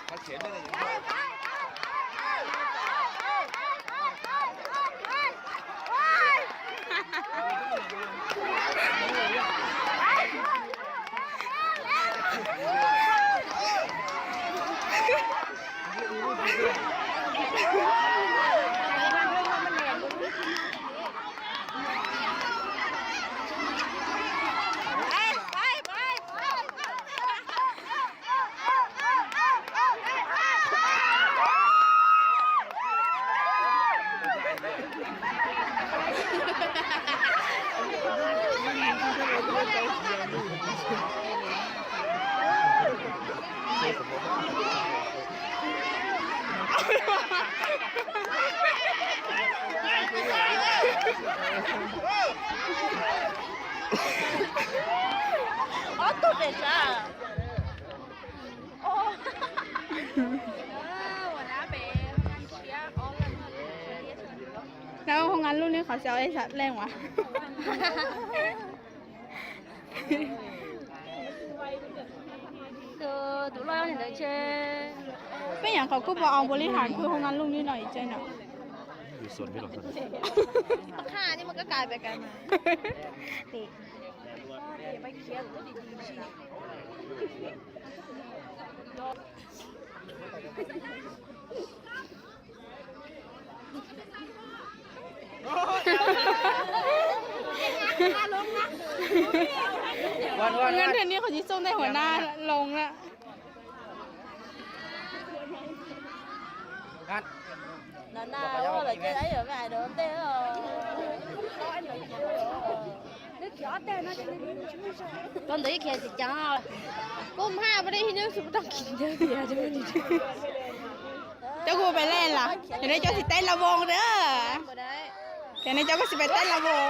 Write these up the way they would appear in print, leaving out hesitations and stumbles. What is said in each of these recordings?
他前面的人。都别啥。哦。แล้วของงานรุ่นนี้เขาจะเอาไอ้สัตว์แรงวะตัวร้อยนี่เลยเช่ เป็นอย่างเขาก็บอกเอาบริหารคือของงานรุ่นนี้หน่อยเจ๊เนาะอยู่ส่วนพี่หรอครับค่านี่มันก็กลายไปกันมาติอย่าไปเคลียร์ตัวดีๆสิงั้นเดือนนี้เขาจะส่งได้หัวหน้าลงละNana đó là cái ấy ở ngoài đó té rồi. Con thấy kìa thì chó. Cô hai bên đây thì nếu chúng ta kín được thì cho mình đi. เจ้ากูไปเล่นล่ะเดี๋ยวนี้เจ้าสิเต้นระวงเด้อเดี๋ยวนี้เจ้าก็สิไปเต้นระวง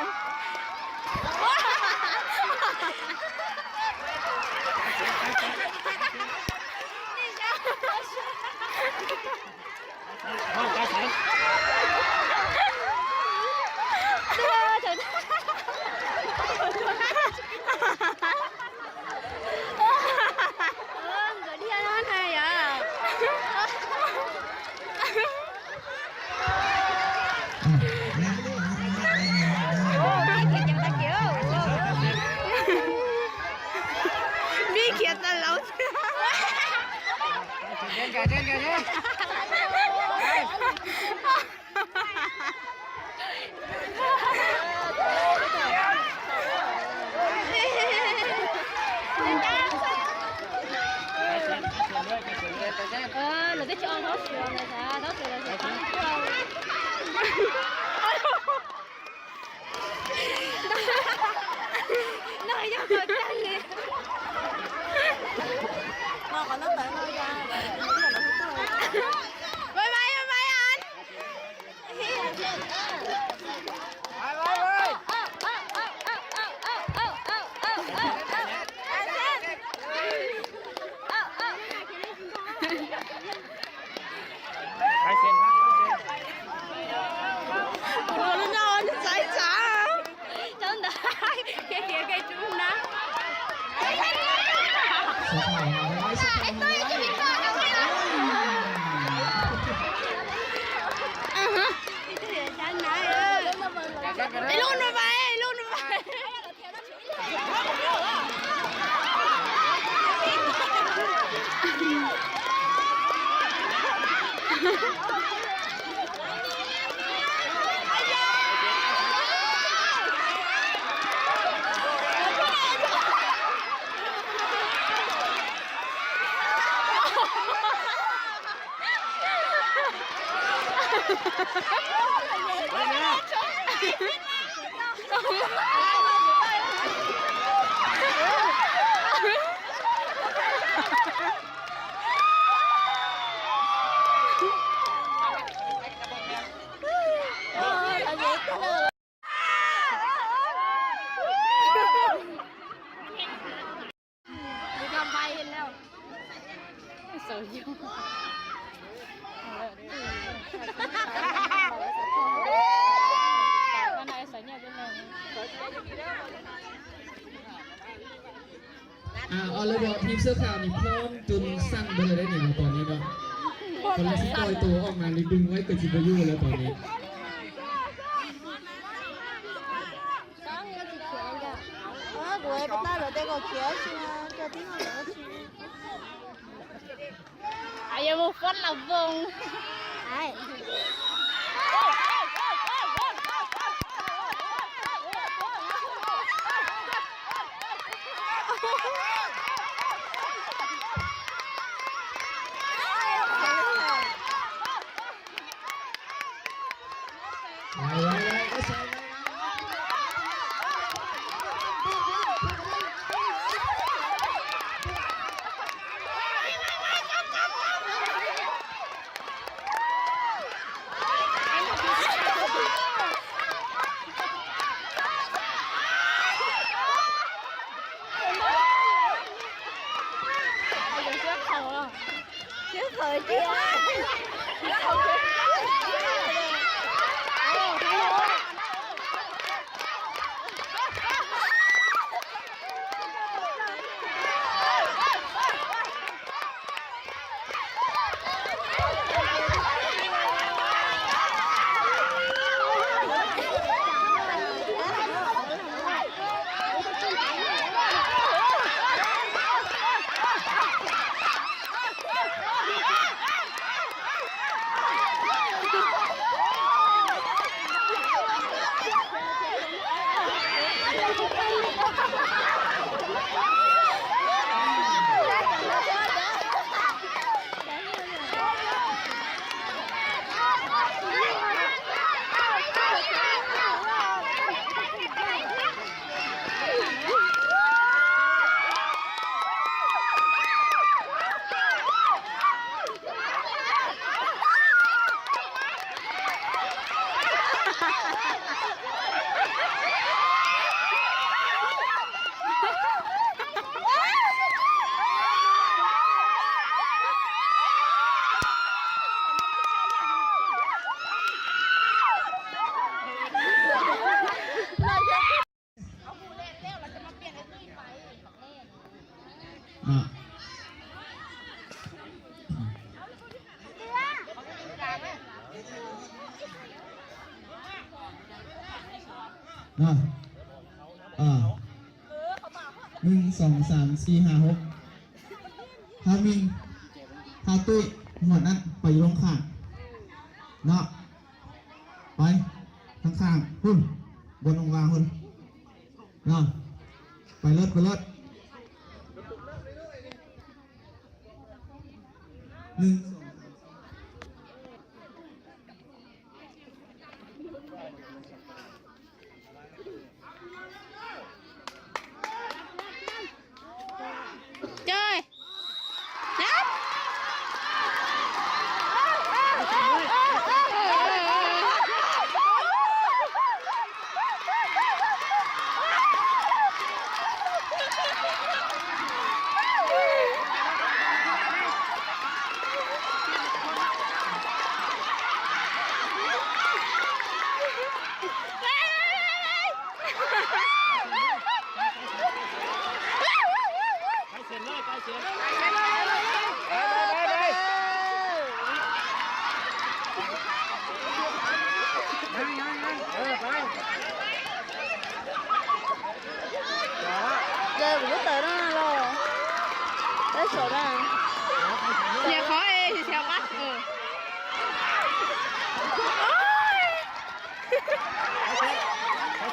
là cái cho nó sườn này hả? Nó sườn là sẽ không nó giống rồi chân nè mà còn nó tự thôi ra bye bye anh开先他我都让你再长真的给猪呢ไอ้ลูกหนูไปลูกหนูไป เอาเลยบอกทีมเสื้อขาวนี่พร้อมจนสั่งไปเลยได้หนึ่งตอนนี้เนาะคนละที่ปล่อยตัวออกมานี่ดึงไว้เกิดจิบยุ่แล้วตอนนี้我也不带了这个铁去啊，这地方有去。哎呀，我翻了风。哎。thời tiếtหนึ่งสองสามสี่ห้าหกฮามิงฮาตุ้ยหมดนั้นไปลงข้างเนาะไปข้างๆหุ่นบนองวางหุ่นเนาะไปเลิศหนึ่งchơi nhấp giờ cũng tới đó rồi tới số đó nhà khó ê thì theo bắt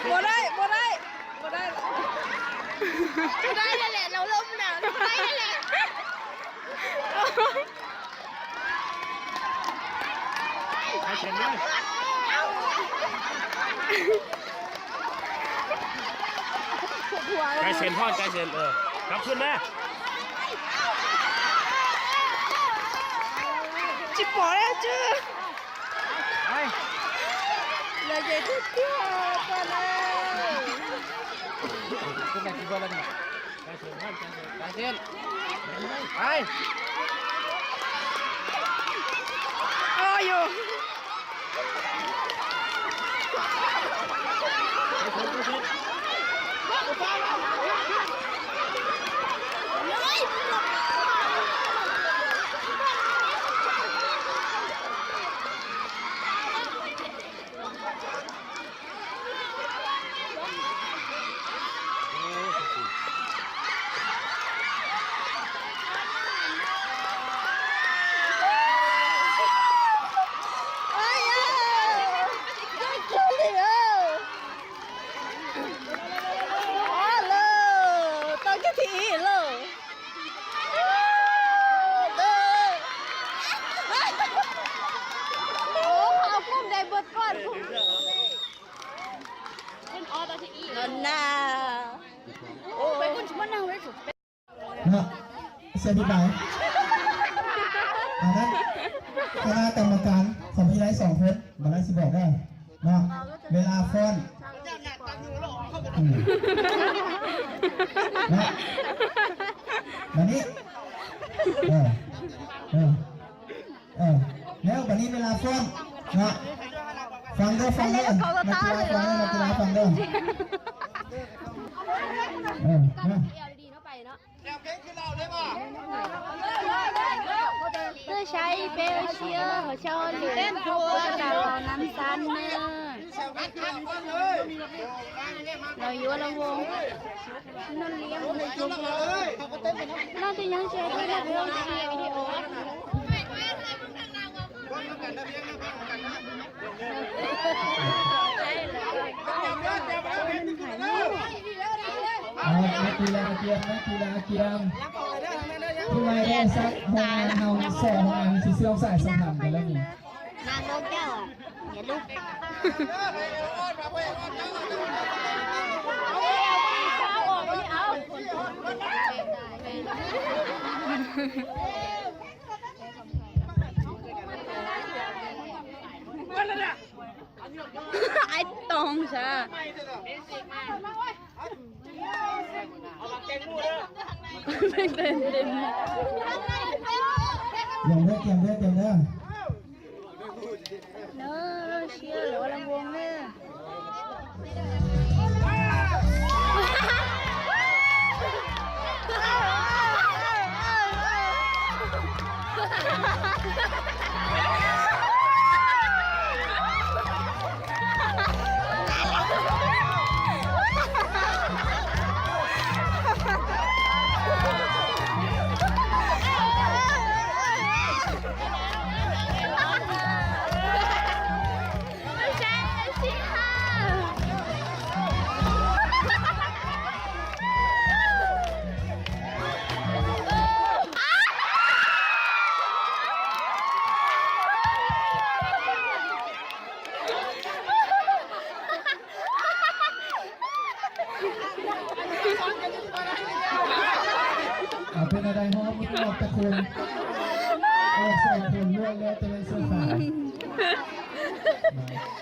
vô đây đây là lâu lắm nào đây là Cái chén nhá. Cái chén thôi, cái chén cắm xuống đây. chị bỏ ra chưa Đây. là gì tiếp theo con ơi Cái này thì vô lên này. Cái chén thôi, cái chén. Đây. ôi dù Cái chén. นอนหน้าโอ้ยคุณชิมันนั่งไว้สุด เนาะเสียพี่ไปอันนั้นคณะกรรมการของพี่ไร้2 คนมาไล่สิบอกได้เนาะเวลาฟ้อนเนาะวันนี้แล้ววันนี้เวลาฟ้อนเนาะฟังเด้อนักกีฬาฟังเด้อtôi say bê chia họ cho liền thuốc đào nắm san nè rồi vô là vô nó liếm nó chụp nó thì nhắn chơi cái là vô videoนักกีฬาเกียมผู้ใดได้สักโมงานเฮาสองงานสิเสื่อมสายสัมพันธ์กันแล้วนี่ nàng đâu kéo à nhà lúc ai tông sao tênอย่างเด้อเตรียมเด้อ nó chia lỗ làm vuông nèเป็นอะไรฮะมันออกตะคุนออกใส่คนเรื่องแล้วจะเป็นเสื้อผ้า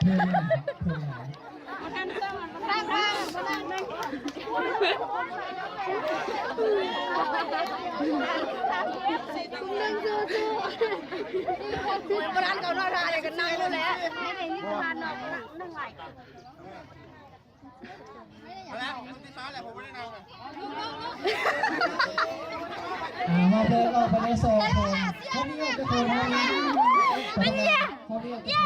เพื่อนบ้านเขาหน้าทาอะไรกันนายแล้วแหละไม่ได้นี่ทานนอกนั่งไหล มาเดินออกไปใน2 คนเขามีออกตะคุนเขามีเย้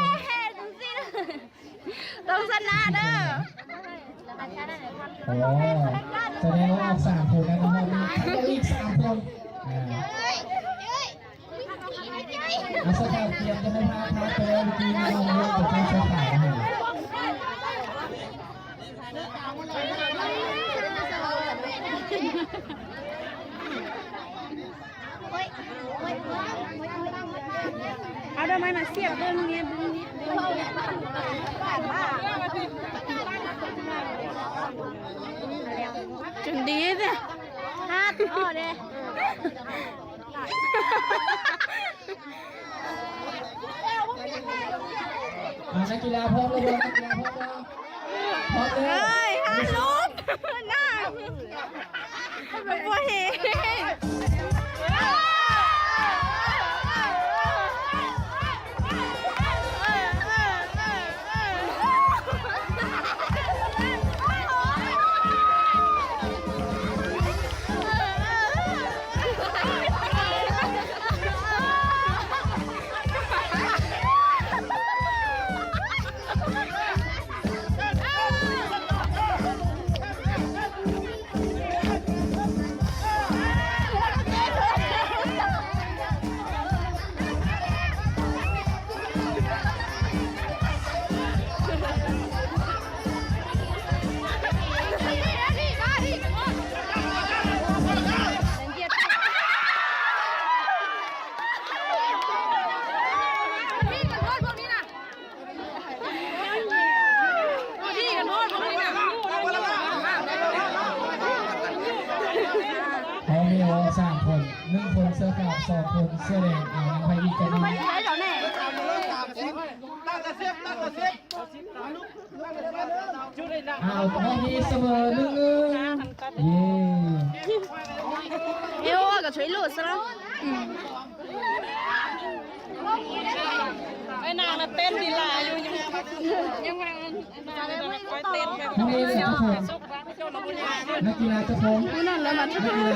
ต้องชนะเด้อ โอ้แสดงว่าออก3 คนแล้วนะครับมีอีก3 คนอาสกาเตรียมจะให้พาไปแล้วเมื่อกี้เราเลือกจะเสื้อผ้าให้เอาทำไมมาเสียบเรื่องนี้จนดีสิฮาดอ้อเด้ นักกีฬาพร้อมแล้วนักกีฬาพร้อมแล้ว เฮ้ยฮาลูกน่าเป็นบัวเห โอ3 คน1 คนเสื้อขาว2 คนเสื้อแดงเอาไปอีกคนนึง ใช้เหรอแน่ เอาห้องนี้เสมอ1-1เย้ เอวกับช่วยหลุดซะแล้ว ไอ้นางน่ะเต้นดีลาอยู่ยังไงคอยเต้นแบบ ห้องนี้เจ้าของนักกีฬาเจ้าของ นั่นแล้วมา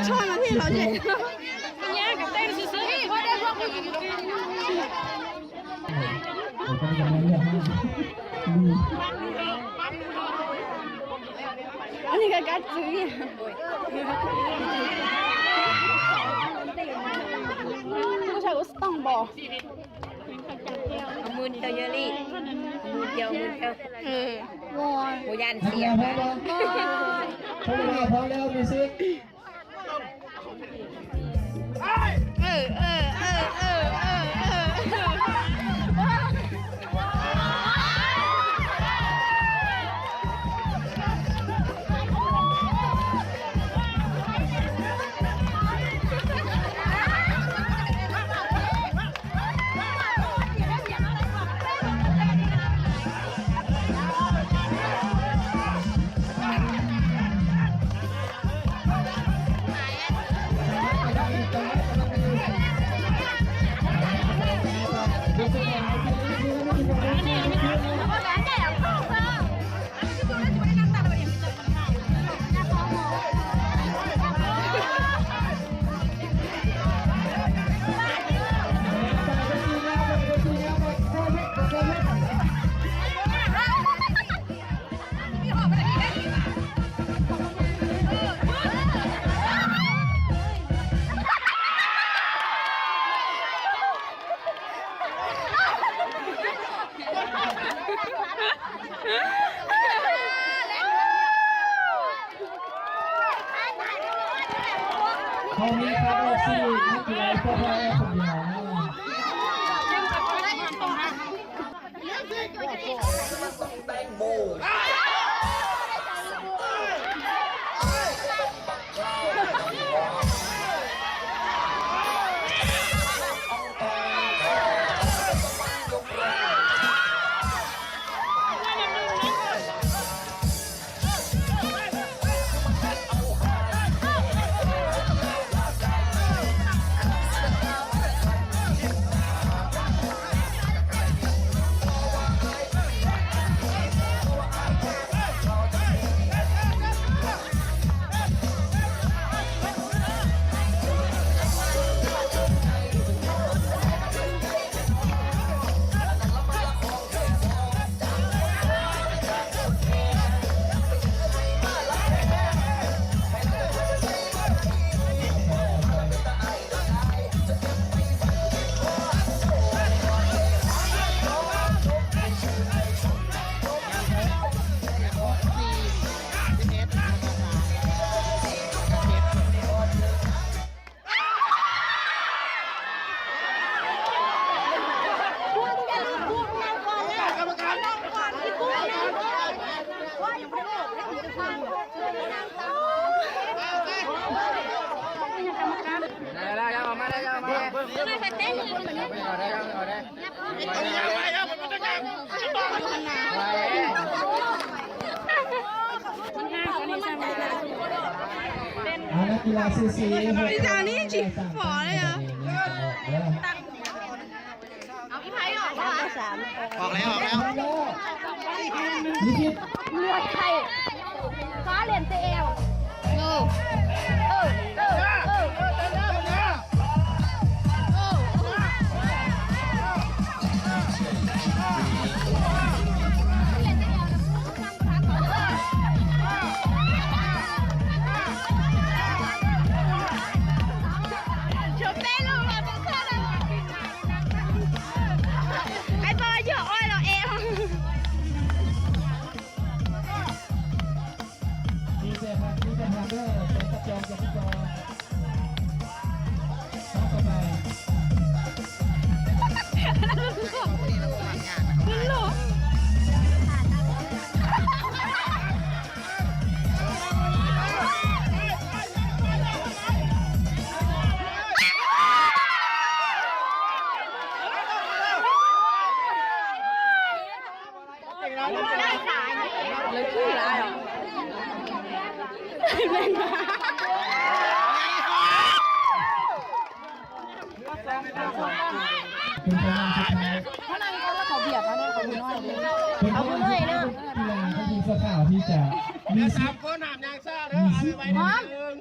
ช่วยมาที่เราเจ็บ แย่กับเต้นซื้อๆเพราะได้พวกผู้หญิง ผมก็จะมาเลือกให้ อันนี้ก็กัดซื้อผู้ชายก็ต้องบอก มือเดียวเยลี่มือเดียววอน โบยัน นัก เสี กี ย ฬาพร้อมแล้วพร้อมแล้วมิวสิก เขามีครับออกสี่นักกีฬาพวกเราคนเดียวนะ ได้ยังออกมาได้ยังออกมาไม่ใช่เต้นไม่เอาได้ยังเอาได้เอานักกีฬาซีซี พี่จานี่จิฝอเลยอ่ะ เอาพี่ไผ่ออกมา3 ออกแล้วลิขิต นวดไข่ฟ้าเหรียญเตลมีเสียพักมีแต่พักเด้อเป็นกระจองกับกระจองต่อไป เป็นผลงานสุดท้าย เขานั่งเขาแล้วเขาเบียดมาเนี่ยเขาน้อยเลย เป็นผลงานสุดท้ายกีฬาที่ทีมเสื้อขาวที่จะมี สามคนหามยางซ่าเด้อเอาไปนิดนึง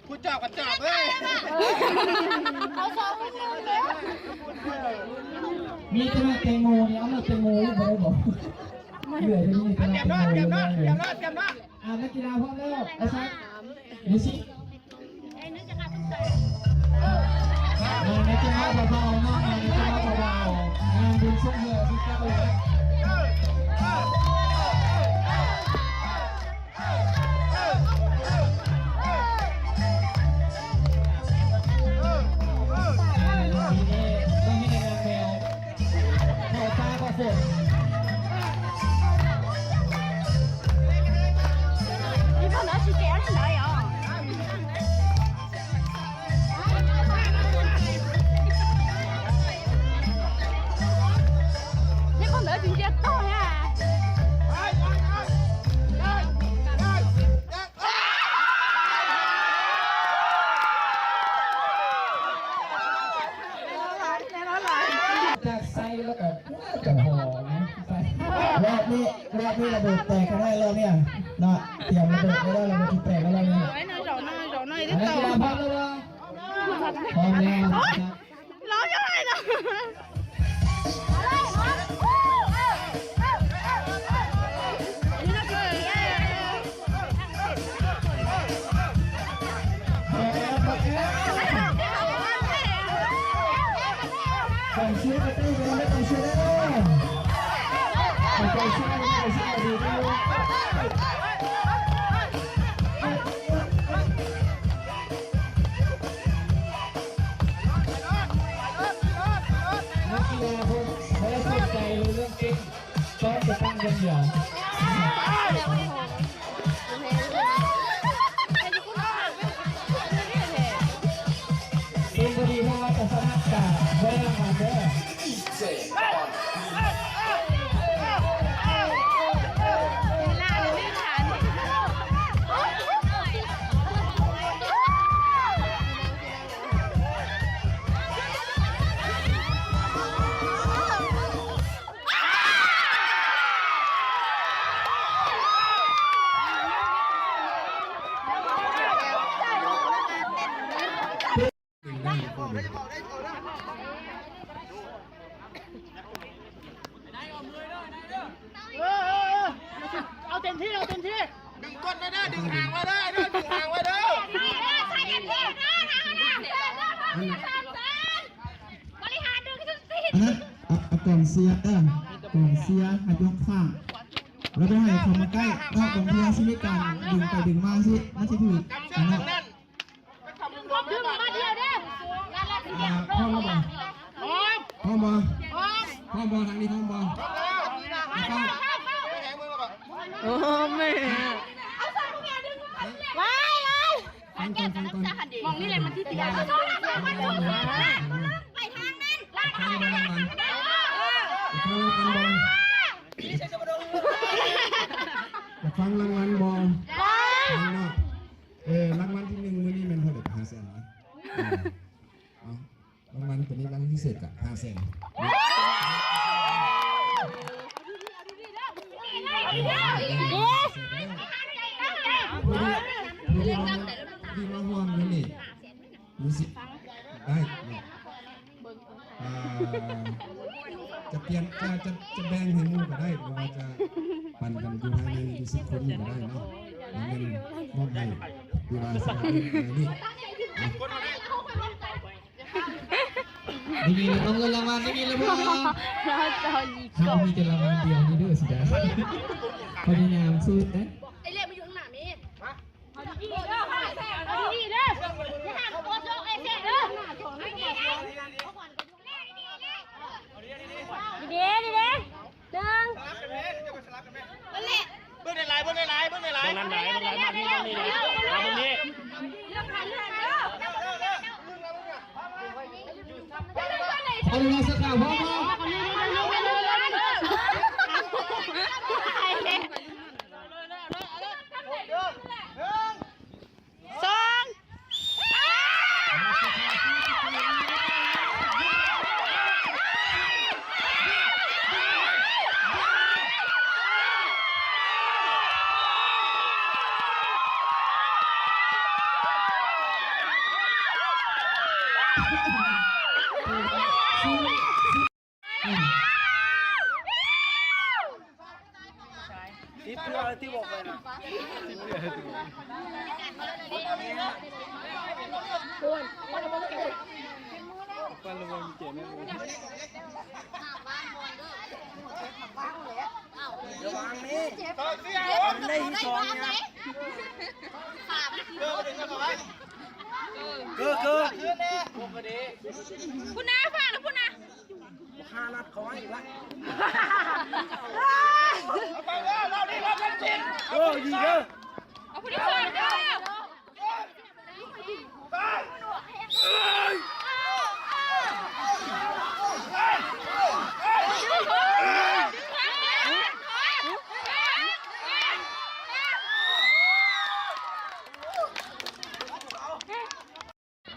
กูจอบกับจอบเฮ้ย เขาซ้อมนิดนึงเลย มีแต่มาแตงโมนี่เอามาแตงโมไม่ได้บอกเหนื่อยไปนี่แต่มาแตงโมเลยนักกีฬาพร้อมแล้วไอ้ซักดูสิในจังหวะเบาๆเนาะในจังหวะเบาๆงานบุญส่งเหลือที่เจ้าเลยจากไซแล้วก็จะห่อนะไซรอบนี้ระเบิดแตกกันได้แล้วเนี่ยนะเตรียมระเบิดไม่ได้ระเบิดที่แตกแล้วเนี่ย ไว้หน่อยสองหน่อยสองหน่อย นั ที่ ก ต่อ กีฬาพร้อมแล้วพร้อมแล้ว ร้องยังไงนะ ส่งเชียร์กันได้เลยไม่ต้องเชียร์ได้ส่งเชียร์ดีด้วยนักกีฬาพวกไม่ได้สนใจเรื่องเก่งต้องจะตั้งกันอย่างเป็นพอดีเพราะว่าจะสนับสนุนเรื่องมาเด้อ เอาเต็มที่เอาเต็มที่ ดึงก้นไว้ได้ดึงหางไว้ได้ดึงหางไว้ได้ ใส่เต็มที่นะบริหารดึงสุดสิ อันนั้นเอากล่องเสียกล่องเสียให้ยกข้างแล้วก็ให้เขามาใกล้ถ้ากล่องเสียชีวิตกันดึงไปดึงมาสิน่าจะถืออันนั้น ดึงมาเดียวเด้อ พ่อมาบ่พ่อมาพ่อมาทางนี้พ่อมา โอ้แม่ว้ายว้าย ฟังก่อน มองนี่เลยมันที่เตียงไปทางนั้นลากไปเลย ฟังรางวัลบอลรางวัลที่1มื้อนี้มันเท่าไหร่500,000นะรางวัลตัวนี้รางวัลพิเศษกับ500,000ดีมาห่วงนี่รู้สึกได้จะเปลี่ยนจะแบ่งให้หมู่ก็ได้หรือว่าจะปั่นกันอยู่ภายใน20 คนก็ได้เนาะมันมอบให้ดูว่าสมัยนี้นี่ต้องเงินรางวัลนี่เลยพ่อเขามีแต่รางวัลเดียวนี่ด้วยสิได้พยายามสู้นะ ไอเล่มาอยู่ข้างหน้ามีเอาดีๆเด้อเอาดีๆเด้ออย่าห่างตัวโจ๊กไอเซ่เด้อดีๆดึงนั่นแหละ เบิ้งในไลน์เบิ้งในไลน์เบิ้งในไลน์ นั่นไหนมันไหนมาที่ตรงนี้เลยมาตรงนี้ เรื่องผ่านเรื่องเด้อ เอาเวลาสักครู่พ่อ ที่ตัวที่บอกไปนะปันระวังเจ็บนะระวังนี่ได้ที่สองเนี่ยคุณน้าฝากนะคุณน้า ห้านัดเขาให้อีกละโอ้ยิงเยอะ เอาคุณที่ฝากเด้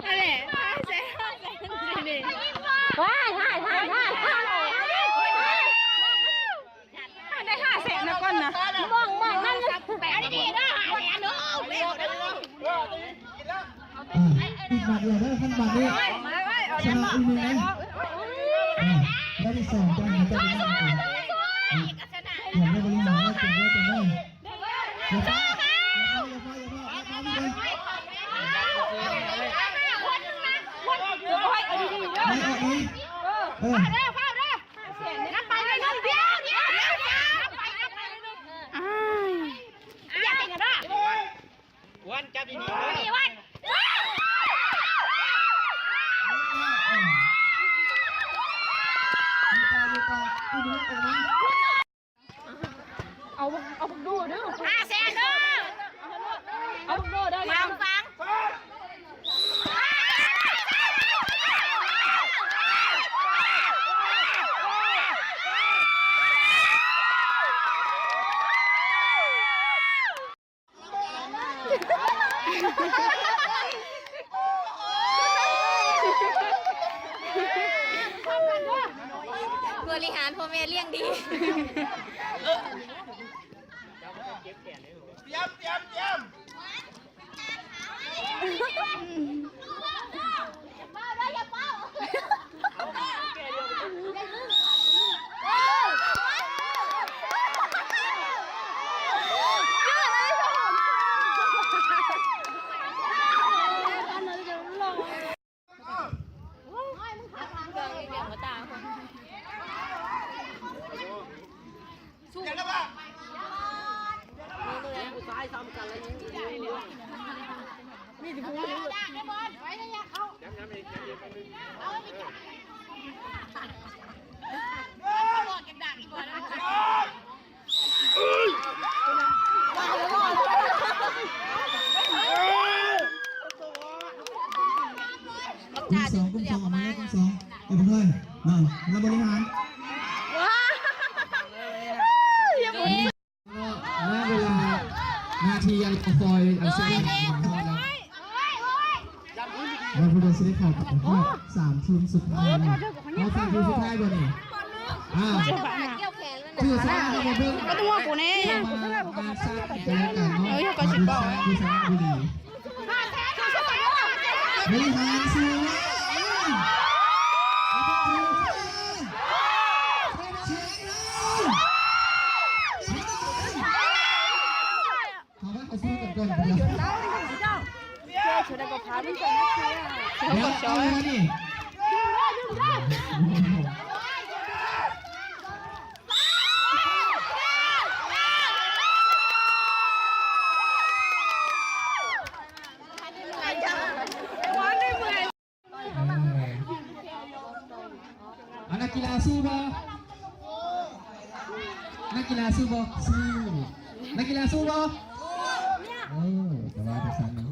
นั่นแหละ500,000นี่ว้ายได้500,000นะก่อนนะมองนั่นแปะดีๆนะ500,000เด้อเร็วเด้อ อีกบาทเดียวได้ขั้นบาทนี้ชนะอีกหนึ่งนะได้ที่สองจ้าจะได้ที่สองผมได้บริหารได้เก่งได้เก่งได้อย่าพลาดวันจับดีๆ เอาดูเด้อ500,000เด้อเอาดูเด้อฟังบริหารพ่อแม่เลี้ยงดีกุมสองออกมากุมสองเดี๋ยวเพื่อนนั่นมาบริหารณเวลานาทียังคอยอันเซนเราผู้เดินเสด็จขอบของพ่อ3 ทีมสุดท้ายเอา3 ทีมสุดท้ายก่อนนี่ชื่อสาขาเพิ่ง ก็ตัวกูนี่ มาซาแข่งกันเนาะมาดูซ้ายดูซ้ายดูดีบริหารสูงนักกีฬาสู้บ่นักกีฬาสู้บ่สู้นักกีฬาสู้บ่แต่ว่าภาษานี้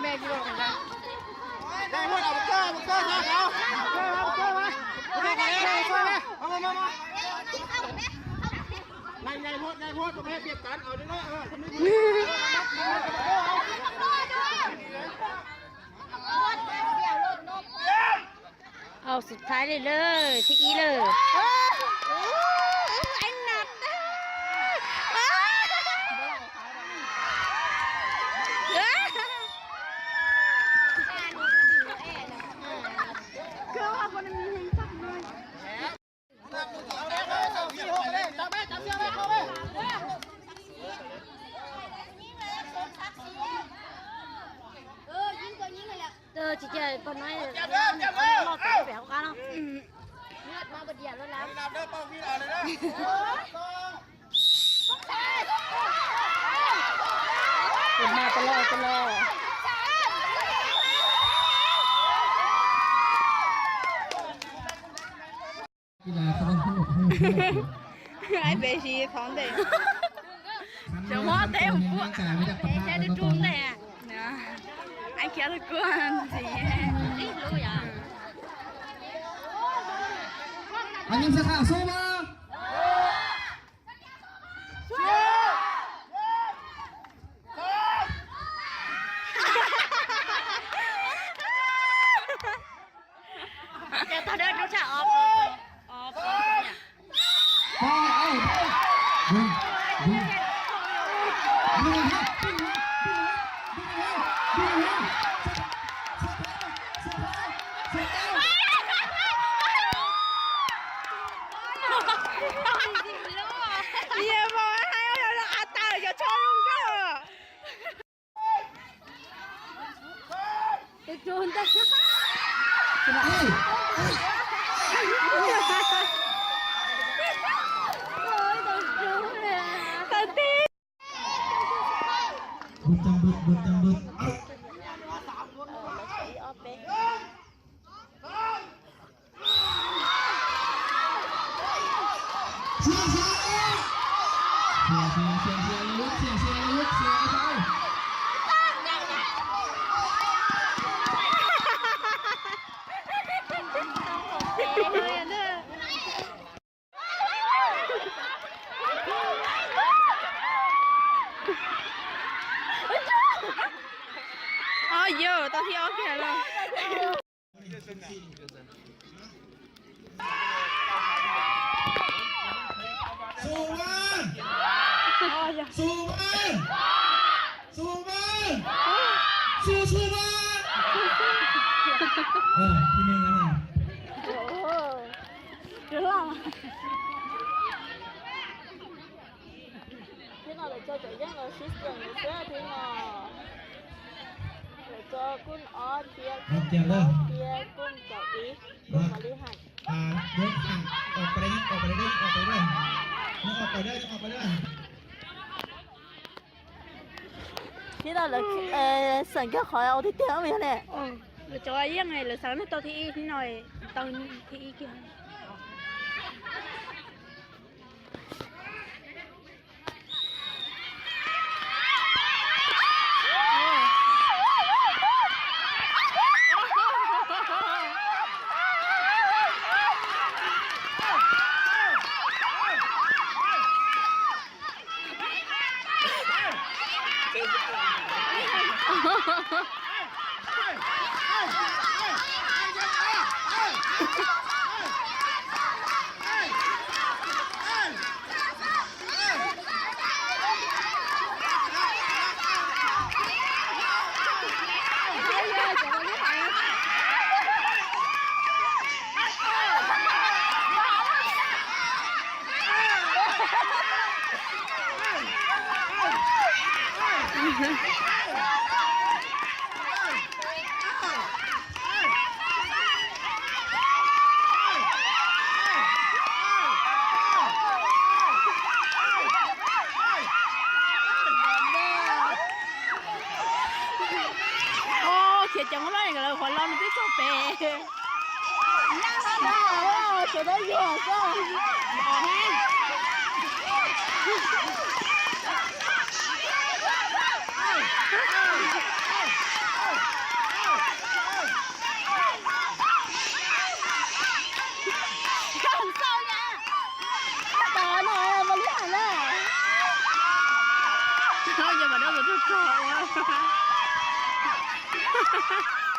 แม่กี่โลกันได้ได้หมดเอาเกลือเขาเกลือมาเกลือมาเกลือมาช่วยไหมเอามา เอาสุดท้ายเลยที่อีเลย anh nạt đó. Cơ hoa con em nhìn chắc rồi. Chị chơi con nói là lo cái vẻ quá không? Nước mà bật điện luôn lắm. Mà tao lo. Ai bé gì thón đấy. Chờ mót thế một phút. Thế đi trung này à. Anh kéo được con gì. Ít luôn à? anh em sẽ khảo số ba Tao đưa chú trả off. Off. Iya mau ayo lo kata yo chorong go. Trốn ta. bút Giờ tao thi ok rồi.ที่นึงแล้ว Được không? Thế nào để cho chủ giác là system nữa thế nào? Để cho con ó kia con chào ý con mà đi hành. ยกห่างออกไปได้ออกไปได้ออกไปได้ยังออกไปได้ยังออกไปได้ Thế nào là sẵn cái khỏi áo thì tiếng vậy nè. Rồi cho ai này là sáng nó tao thi thế này tao thi kia. Thì chẳng có nói là còn lo nó biết số bè. Chỗ đó vừa sao? Làm sao nha? Đó này mà lấy hẳn à? เขาอย่ามาเด้อมาทุกข์